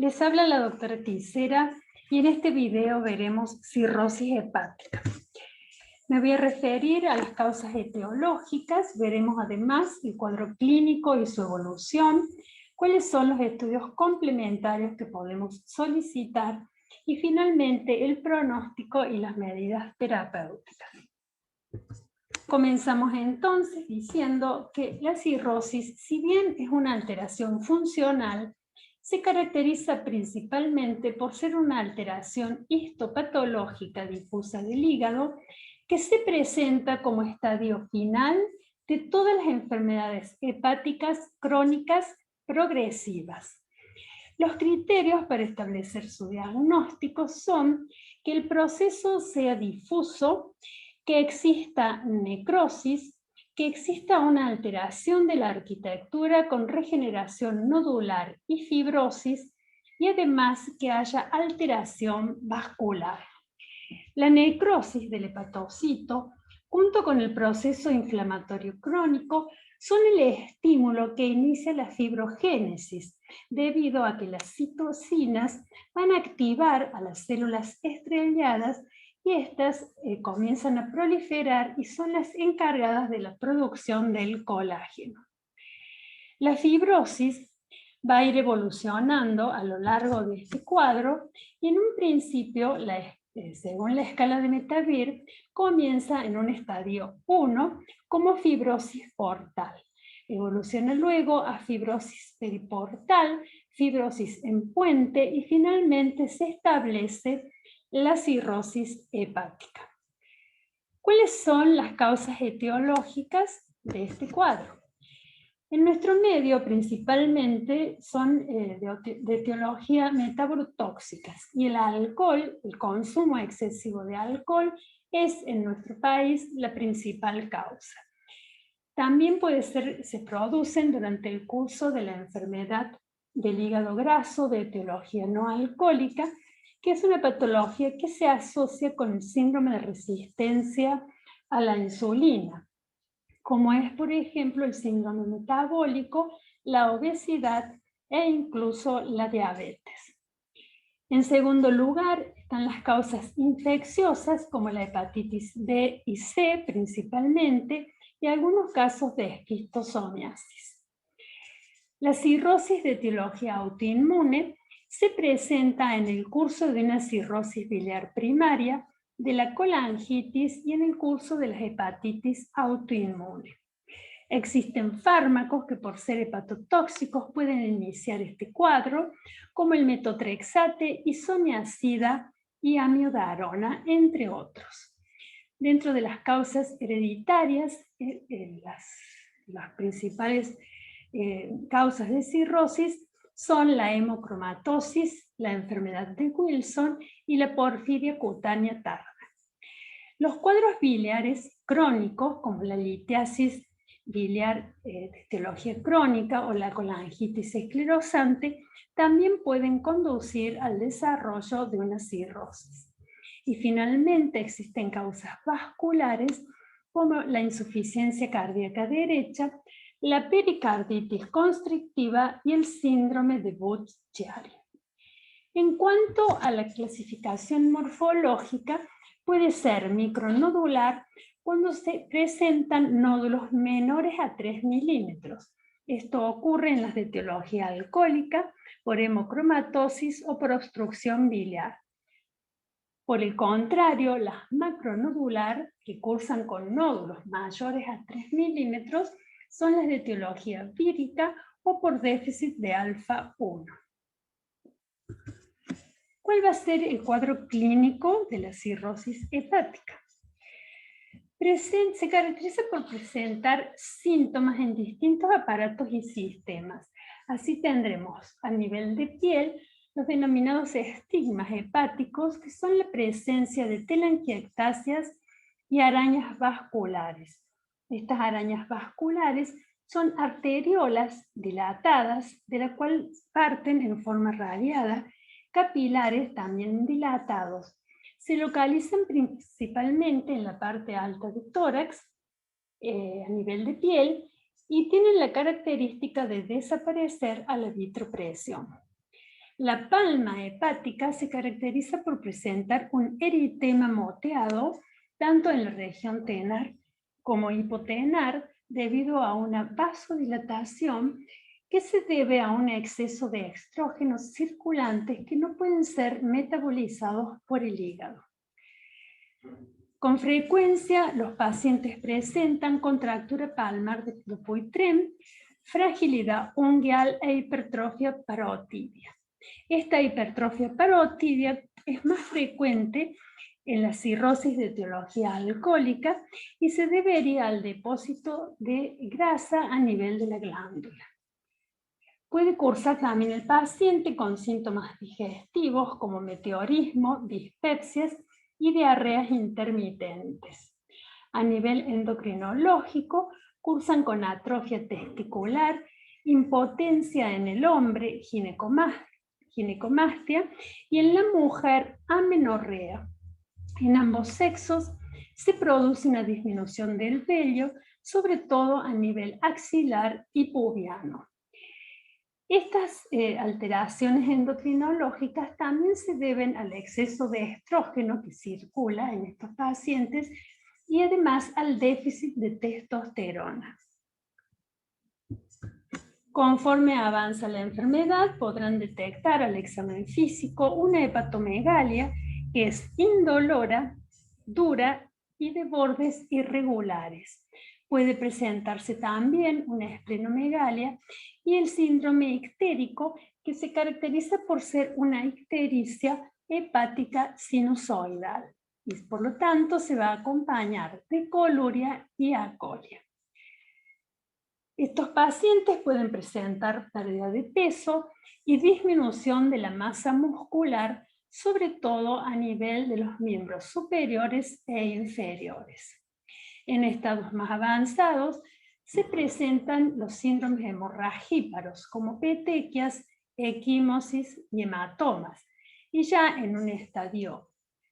Les habla la doctora Tisera y en este video veremos cirrosis hepática. Me voy a referir a las causas etiológicas, veremos además el cuadro clínico y su evolución, cuáles son los estudios complementarios que podemos solicitar y finalmente el pronóstico y las medidas terapéuticas. Comenzamos entonces diciendo que la cirrosis, si bien es una alteración funcional, se caracteriza principalmente por ser una alteración histopatológica difusa del hígado que se presenta como estadio final de todas las enfermedades hepáticas crónicas progresivas. Los criterios para establecer su diagnóstico son que el proceso sea difuso, que exista necrosis, que exista una alteración de la arquitectura con regeneración nodular y fibrosis, y además que haya alteración vascular. La necrosis del hepatocito, junto con el proceso inflamatorio crónico, son el estímulo que inicia la fibrogénesis, debido a que las citocinas van a activar a las células estrelladas y estas comienzan a proliferar y son las encargadas de la producción del colágeno. La fibrosis va a ir evolucionando a lo largo de este cuadro y en un principio, según la escala de Metavir, comienza en un estadio 1 como fibrosis portal. Evoluciona luego a fibrosis periportal, fibrosis en puente y finalmente se establece la cirrosis hepática. ¿Cuáles son las causas etiológicas de este cuadro? En nuestro medio principalmente son de etiología metabrotóxicas y el alcohol, el consumo excesivo de alcohol es en nuestro país la principal causa. También se producen durante el curso de la enfermedad del hígado graso de etiología no alcohólica, que es una patología que se asocia con el síndrome de resistencia a la insulina, como es, por ejemplo, el síndrome metabólico, la obesidad e incluso la diabetes. En segundo lugar, están las causas infecciosas, como la hepatitis B y C principalmente, y algunos casos de esquistosomiasis. La cirrosis de etiología autoinmune se presenta en el curso de una cirrosis biliar primaria, de la colangitis y en el curso de las hepatitis autoinmune. Existen fármacos que por ser hepatotóxicos pueden iniciar este cuadro, como el metotrexate, isoniazida y amiodarona, entre otros. Dentro de las causas hereditarias, las principales causas de cirrosis son la hemocromatosis, la enfermedad de Wilson y la porfiria cutánea tarda. Los cuadros biliares crónicos, como la litiasis biliar de etiología crónica o la colangitis esclerosante, también pueden conducir al desarrollo de una cirrosis. Y finalmente existen causas vasculares como la insuficiencia cardíaca derecha, la pericarditis constrictiva y el síndrome de Budd-Chiari. En cuanto a la clasificación morfológica, puede ser micronodular cuando se presentan nódulos menores a 3 milímetros. Esto ocurre en las de etiología alcohólica, por hemocromatosis o por obstrucción biliar. Por el contrario, las macronodular, que cursan con nódulos mayores a 3 milímetros, son las de etiología vírica o por déficit de alfa 1. ¿Cuál va a ser el cuadro clínico de la cirrosis hepática? Se caracteriza por presentar síntomas en distintos aparatos y sistemas. Así tendremos a nivel de piel los denominados estigmas hepáticos, que son la presencia de telangiectasias y arañas vasculares. Estas arañas vasculares son arteriolas dilatadas, de la cual parten en forma radiada capilares también dilatados. Se localizan principalmente en la parte alta del tórax, a nivel de piel, y tienen la característica de desaparecer a la vitropresión. La palma hepática se caracteriza por presentar un eritema moteado, tanto en la región tenar como hipotenar, debido a una vasodilatación que se debe a un exceso de estrógenos circulantes que no pueden ser metabolizados por el hígado. Con frecuencia, los pacientes presentan contractura palmar de Dupuytren, fragilidad ungueal e hipertrofia parotidia. Esta hipertrofia parotidia es más frecuente en la cirrosis de etiología alcohólica y se debería al depósito de grasa a nivel de la glándula. Puede cursar también el paciente con síntomas digestivos como meteorismo, dispepsias y diarreas intermitentes. A nivel endocrinológico, cursan con atrofia testicular, impotencia en el hombre, ginecomastia, y en la mujer, amenorrea. En ambos sexos se produce una disminución del vello, sobre todo a nivel axilar y pubiano. Estas alteraciones endocrinológicas también se deben al exceso de estrógeno que circula en estos pacientes y además al déficit de testosterona. Conforme avanza la enfermedad, podrán detectar al examen físico una hepatomegalia que es indolora, dura y de bordes irregulares. Puede presentarse también una esplenomegalia y el síndrome ictérico, que se caracteriza por ser una ictericia hepática sinusoidal y por lo tanto se va a acompañar de coluria y acolia. Estos pacientes pueden presentar pérdida de peso y disminución de la masa muscular, sobre todo a nivel de los miembros superiores e inferiores. En estados más avanzados se presentan los síndromes hemorragíparos como petequias, equimosis y hematomas. Y ya en un estadio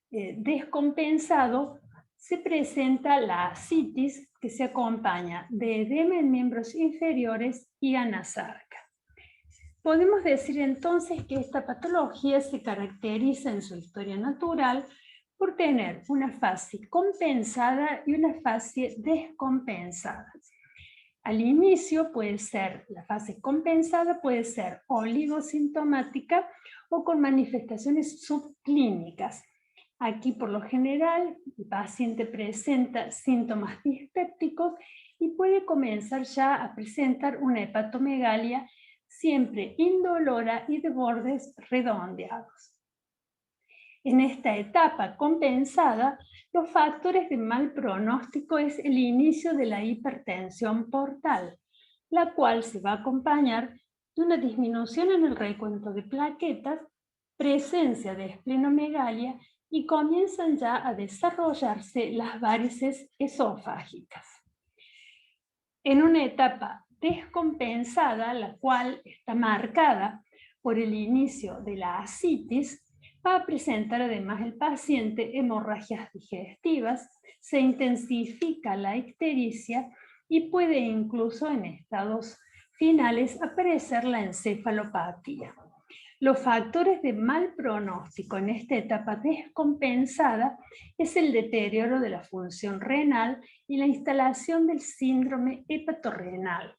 descompensado se presenta la ascitis, que se acompaña de edema en miembros inferiores y anasarca. Podemos decir entonces que esta patología se caracteriza en su historia natural por tener una fase compensada y una fase descompensada. Al inicio la fase compensada puede ser oligosintomática o con manifestaciones subclínicas. Aquí, por lo general, el paciente presenta síntomas dispépticos y puede comenzar ya a presentar una hepatomegalia siempre indolora y de bordes redondeados. En esta etapa compensada, los factores de mal pronóstico es el inicio de la hipertensión portal, la cual se va a acompañar de una disminución en el recuento de plaquetas, presencia de esplenomegalia y comienzan ya a desarrollarse las varices esofágicas. En una etapa descompensada, la cual está marcada por el inicio de la ascitis, va a presentar además el paciente hemorragias digestivas, se intensifica la ictericia y puede incluso en estados finales aparecer la encefalopatía. Los factores de mal pronóstico en esta etapa descompensada es el deterioro de la función renal y la instalación del síndrome hepatorrenal.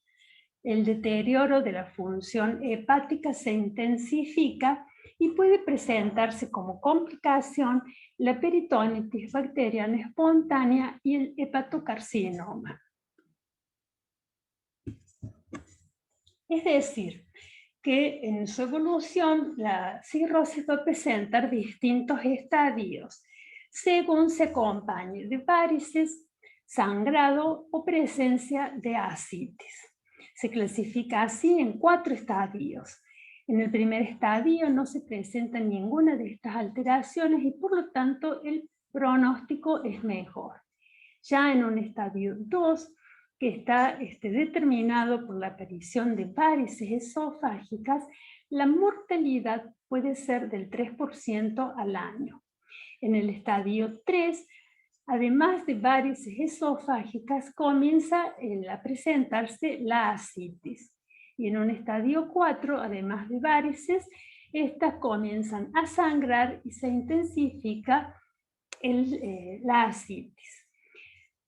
El deterioro de la función hepática se intensifica y puede presentarse como complicación la peritonitis bacteriana espontánea y el hepatocarcinoma. Es decir, que en su evolución la cirrosis va a presentar distintos estadios, según se acompañe de varices, sangrado o presencia de ascitis. Se clasifica así en 4 estadios. En el primer estadio no se presenta ninguna de estas alteraciones y por lo tanto el pronóstico es mejor. Ya en un estadio 2, que está determinado por la aparición de varices esofágicas, la mortalidad puede ser del 3% al año. En el estadio 3, además de varices esofágicas, comienza a presentarse la ascitis. Y en un estadio 4, además de varices, estas comienzan a sangrar y se intensifica la ascitis.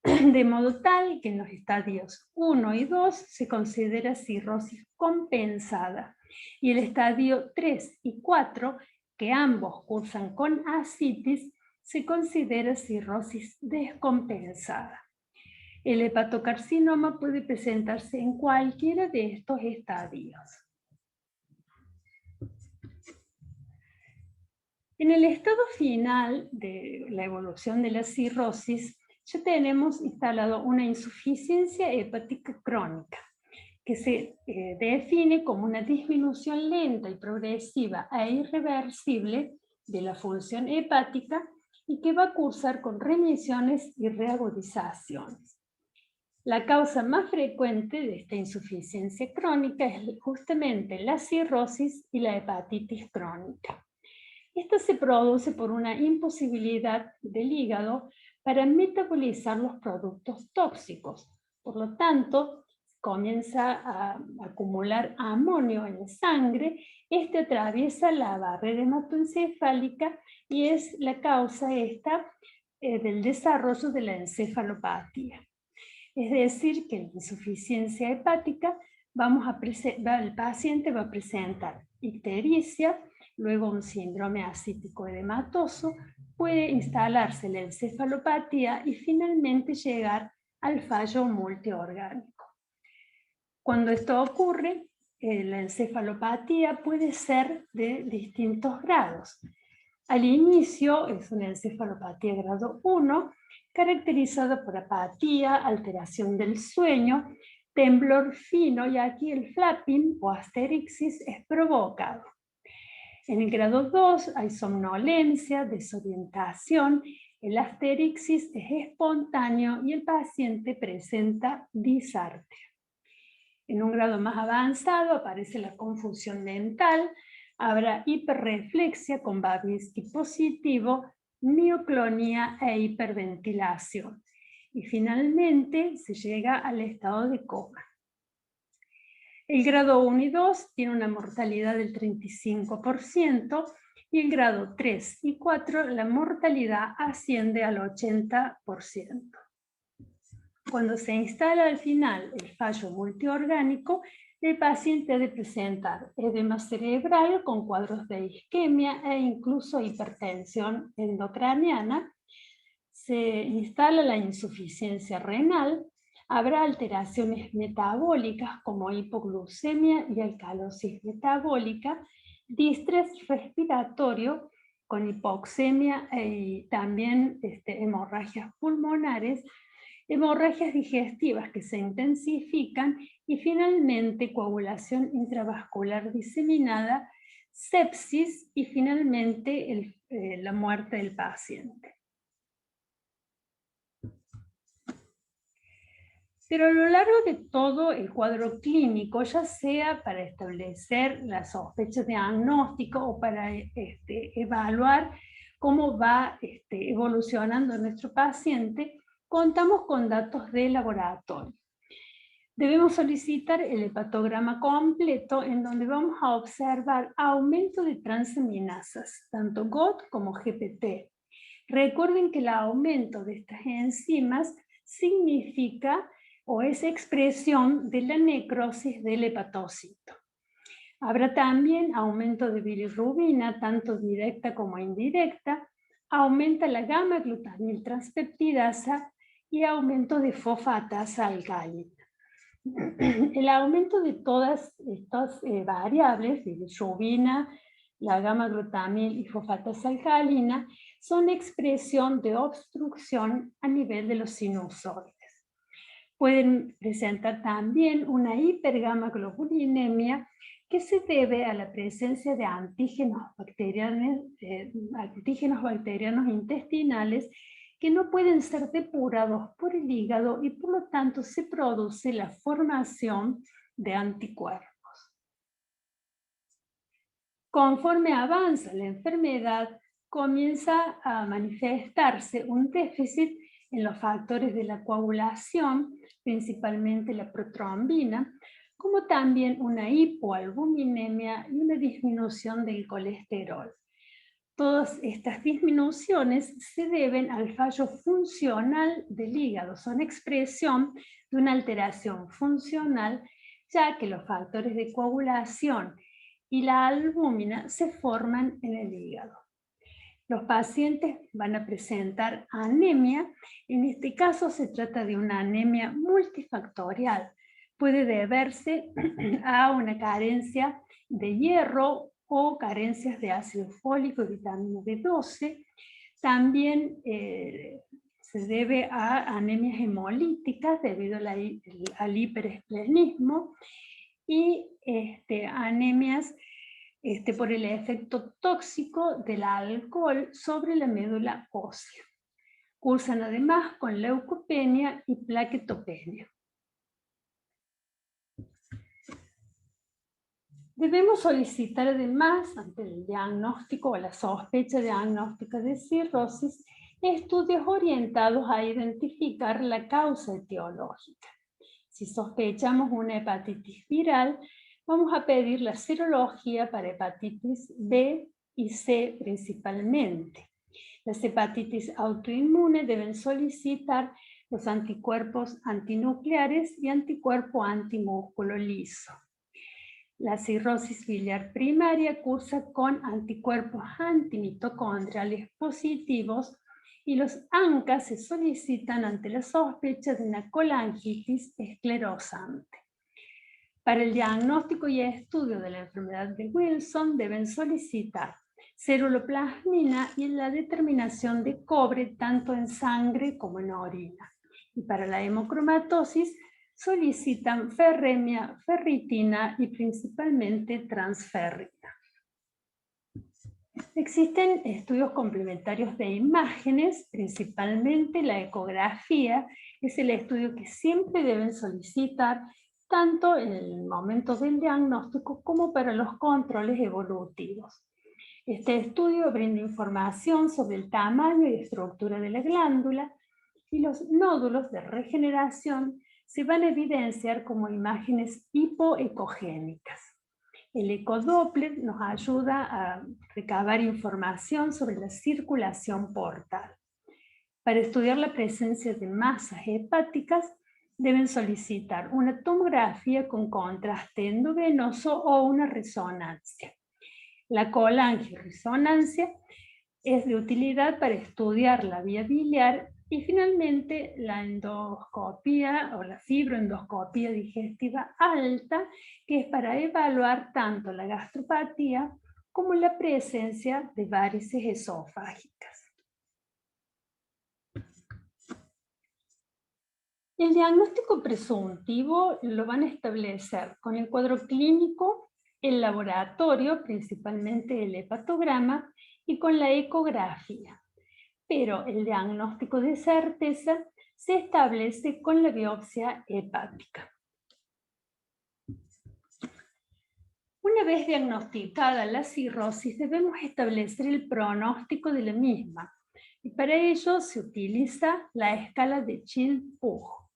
De modo tal que en los estadios 1 y 2 se considera cirrosis compensada y el estadio 3 y 4, que ambos cursan con ascitis, se considera cirrosis descompensada. El hepatocarcinoma puede presentarse en cualquiera de estos estadios. En el estado final de la evolución de la cirrosis, ya tenemos instalado una insuficiencia hepática crónica, que se define como una disminución lenta y progresiva e irreversible de la función hepática y que va a cursar con remisiones y reagudizaciones. La causa más frecuente de esta insuficiencia crónica es justamente la cirrosis y la hepatitis crónica. Esto se produce por una imposibilidad del hígado para metabolizar los productos tóxicos. Por lo tanto, comienza a acumular amonio en la sangre. Este atraviesa la barrera hematoencefálica y es la causa esta del desarrollo de la encefalopatía. Es decir, que en insuficiencia hepática el paciente va a presentar ictericia, luego un síndrome ascítico edematoso, puede instalarse la encefalopatía y finalmente llegar al fallo multiorgánico. Cuando esto ocurre, la encefalopatía puede ser de distintos grados. Al inicio es una encefalopatía grado 1, caracterizada por apatía, alteración del sueño, temblor fino, y aquí el flapping o asterixis es provocado. En el grado 2 hay somnolencia, desorientación, el asterixis es espontáneo y el paciente presenta disartria. En un grado más avanzado aparece la confusión mental, habrá hiperreflexia con Babinski positivo, mioclonía e hiperventilación. Y finalmente se llega al estado de coma. El grado 1 y 2 tiene una mortalidad del 35% y el grado 3 y 4 la mortalidad asciende al 80%. Cuando se instala al final el fallo multiorgánico, el paciente ha de presentar edema cerebral con cuadros de isquemia e incluso hipertensión endocraniana. Se instala la insuficiencia renal, habrá alteraciones metabólicas como hipoglucemia y alcalosis metabólica, distrés respiratorio con hipoxemia y también hemorragias pulmonares, hemorragias digestivas que se intensifican y finalmente coagulación intravascular diseminada, sepsis y finalmente la muerte del paciente. Pero a lo largo de todo el cuadro clínico, ya sea para establecer la sospecha de diagnóstico o para evaluar cómo va evolucionando nuestro paciente, contamos con datos de laboratorio. Debemos solicitar el hepatograma completo en donde vamos a observar aumento de transaminasas, tanto GOT como GPT. Recuerden que el aumento de estas enzimas significa o es expresión de la necrosis del hepatocito. Habrá también aumento de bilirrubina, tanto directa como indirecta, aumenta la gamma-glutamil transpeptidasa y aumento de fosfatasa alcalina. El aumento de todas estas variables, bilirrubina, la gamma-glutamil y fosfatasa alcalina, son expresión de obstrucción a nivel de los sinusoides. Pueden presentar también una hipergamaglobulinemia que se debe a la presencia de antígenos bacterianos intestinales que no pueden ser depurados por el hígado y por lo tanto se produce la formación de anticuerpos. Conforme avanza la enfermedad, comienza a manifestarse un déficit en los factores de la coagulación, principalmente la protrombina, como también una hipoalbuminemia y una disminución del colesterol. Todas estas disminuciones se deben al fallo funcional del hígado, son expresión de una alteración funcional, ya que los factores de coagulación y la albúmina se forman en el hígado. Los pacientes van a presentar anemia. En este caso se trata de una anemia multifactorial. Puede deberse a una carencia de hierro o carencias de ácido fólico y vitamina B12. También se debe a anemias hemolíticas debido al hiperesplenismo y anemias por el efecto tóxico del alcohol sobre la médula ósea. Cursan además con leucopenia y plaquetopenia. Debemos solicitar además, ante el diagnóstico o la sospecha diagnóstica de cirrosis, estudios orientados a identificar la causa etiológica. Si sospechamos una hepatitis viral, vamos a pedir la serología para hepatitis B y C principalmente. Las hepatitis autoinmunes deben solicitar los anticuerpos antinucleares y anticuerpo antimúsculo liso. La cirrosis biliar primaria cursa con anticuerpos antimitocondriales positivos y los ANCA se solicitan ante la sospecha de una colangitis esclerosante. Para el diagnóstico y estudio de la enfermedad de Wilson deben solicitar ceruloplasmina y la determinación de cobre tanto en sangre como en orina. Y para la hemocromatosis solicitan ferremia, ferritina y principalmente transferrina. Existen estudios complementarios de imágenes, principalmente la ecografía, es el estudio que siempre deben solicitar tanto en el momento del diagnóstico como para los controles evolutivos. Este estudio brinda información sobre el tamaño y estructura de la glándula y los nódulos de regeneración se van a evidenciar como imágenes hipoecogénicas. El ecodoppler nos ayuda a recabar información sobre la circulación portal. Para estudiar la presencia de masas hepáticas, deben solicitar una tomografía con contraste endovenoso o una resonancia. La colangioresonancia es de utilidad para estudiar la vía biliar y finalmente la endoscopía o la fibroendoscopía digestiva alta, que es para evaluar tanto la gastropatía como la presencia de varices esofágicas. El diagnóstico presuntivo lo van a establecer con el cuadro clínico, el laboratorio, principalmente el hepatograma, y con la ecografía. Pero el diagnóstico de certeza se establece con la biopsia hepática. Una vez diagnosticada la cirrosis, debemos establecer el pronóstico de la misma. Y para ello se utiliza la escala de Child-Pugh.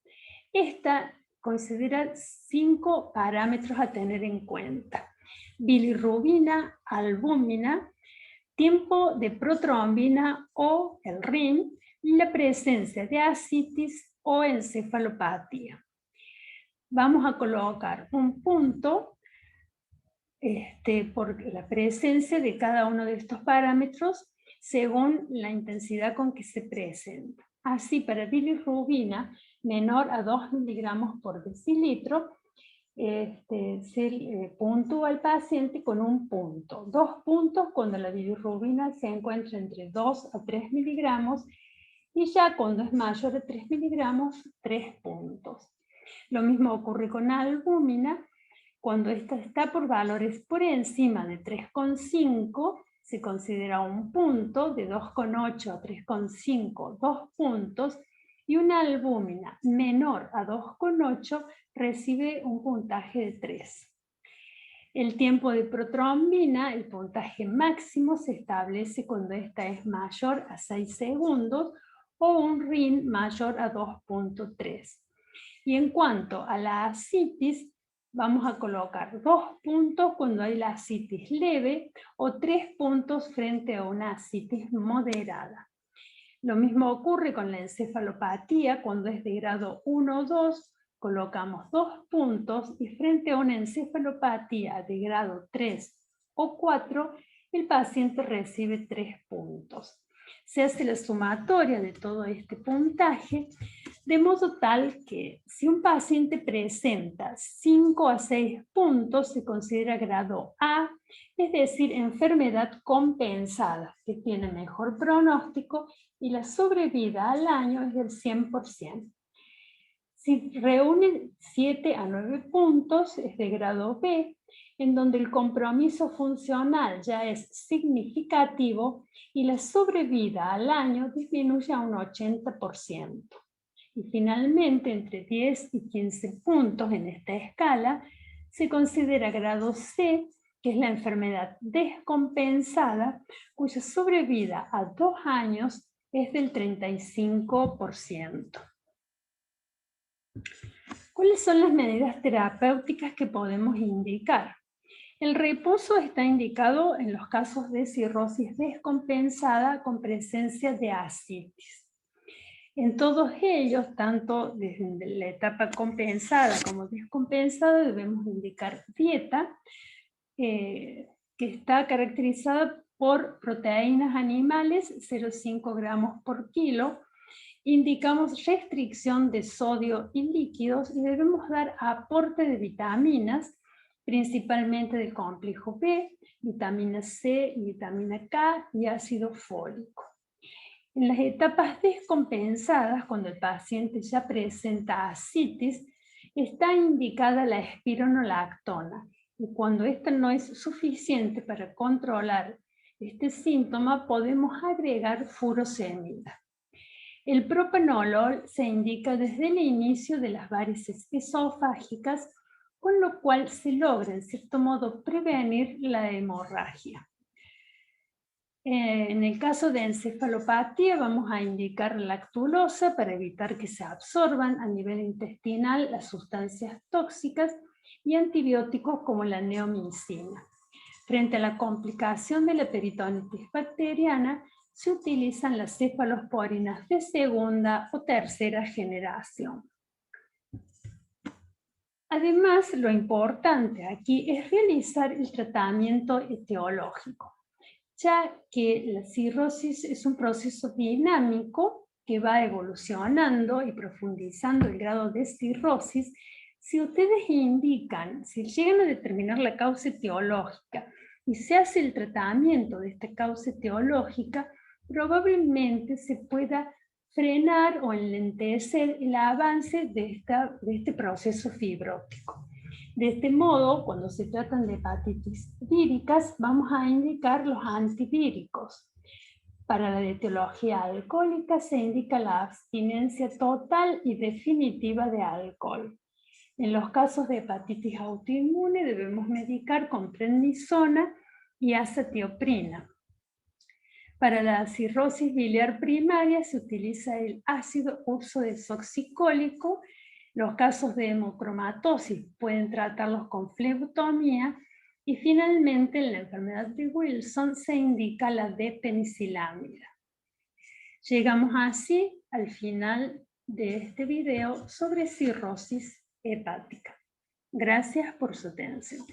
Esta considera 5 parámetros a tener en cuenta: bilirrubina, albúmina, tiempo de protrombina o el RIN, y la presencia de ascitis o encefalopatía. Vamos a colocar un punto por la presencia de cada uno de estos parámetros según la intensidad con que se presenta. Así, para bilirrubina menor a 2 miligramos por decilitro, se puntúa al paciente con un punto. 2 puntos cuando la bilirrubina se encuentra entre 2 a 3 miligramos y ya cuando es mayor a 3 miligramos, 3 puntos. Lo mismo ocurre con albúmina. Cuando esta está por valores por encima de 3,5, se considera un punto, de 2,8 a 3,5, 2 puntos, y una albúmina menor a 2,8 recibe un puntaje de 3. El tiempo de protrombina, el puntaje máximo, se establece cuando esta es mayor a 6 segundos o un RIN mayor a 2,3. Y en cuanto a la ascitis, Vamos a colocar 2 puntos cuando hay la ascitis leve o 3 puntos frente a una ascitis moderada. Lo mismo ocurre con la encefalopatía, cuando es de grado 1 o 2, colocamos 2 puntos y frente a una encefalopatía de grado 3 o 4, el paciente recibe 3 puntos. Se hace la sumatoria de todo este puntaje, de modo tal que si un paciente presenta 5 a 6 puntos, se considera grado A, es decir, enfermedad compensada, que tiene mejor pronóstico y la sobrevida al año es del 100%. Si reúnen 7 a 9 puntos, es de grado B, en donde el compromiso funcional ya es significativo y la sobrevida al año disminuye a un 80%. Y finalmente, entre 10 y 15 puntos en esta escala, se considera grado C, que es la enfermedad descompensada, cuya sobrevida a 2 años es del 35%. ¿Cuáles son las medidas terapéuticas que podemos indicar? El reposo está indicado en los casos de cirrosis descompensada con presencia de ascitis. En todos ellos, tanto desde la etapa compensada como descompensada, debemos indicar dieta que está caracterizada por proteínas animales, 0,5 gramos por kilo. Indicamos restricción de sodio y líquidos y debemos dar aporte de vitaminas, principalmente del complejo B, vitamina C, vitamina K y ácido fólico. En las etapas descompensadas, cuando el paciente ya presenta ascitis, está indicada la espironolactona, y cuando esta no es suficiente para controlar este síntoma, podemos agregar furosemida. El propanolol se indica desde el inicio de las varices esofágicas, con lo cual se logra, en cierto modo, prevenir la hemorragia. En el caso de encefalopatía vamos a indicar lactulosa para evitar que se absorban a nivel intestinal las sustancias tóxicas y antibióticos como la neomicina. Frente a la complicación de la peritonitis bacteriana, se utilizan las cefalosporinas de segunda o tercera generación. Además, lo importante aquí es realizar el tratamiento etiológico, ya que la cirrosis es un proceso dinámico que va evolucionando y profundizando el grado de cirrosis. Si ustedes indican, si llegan a determinar la causa etiológica y se hace el tratamiento de esta causa etiológica, probablemente se pueda frenar o enlentecer el avance de este proceso fibrótico. De este modo, cuando se tratan de hepatitis víricas, vamos a indicar los antivíricos. Para la etiología alcohólica se indica la abstinencia total y definitiva de alcohol. En los casos de hepatitis autoinmune debemos medicar con prednisona y azatioprina. Para la cirrosis biliar primaria se utiliza el ácido ursodesoxicólico. Los casos de hemocromatosis pueden tratarlos con flebotomía y finalmente en la enfermedad de Wilson se indica la D-penicilamida. Llegamos así al final de este video sobre cirrosis hepática. Gracias por su atención.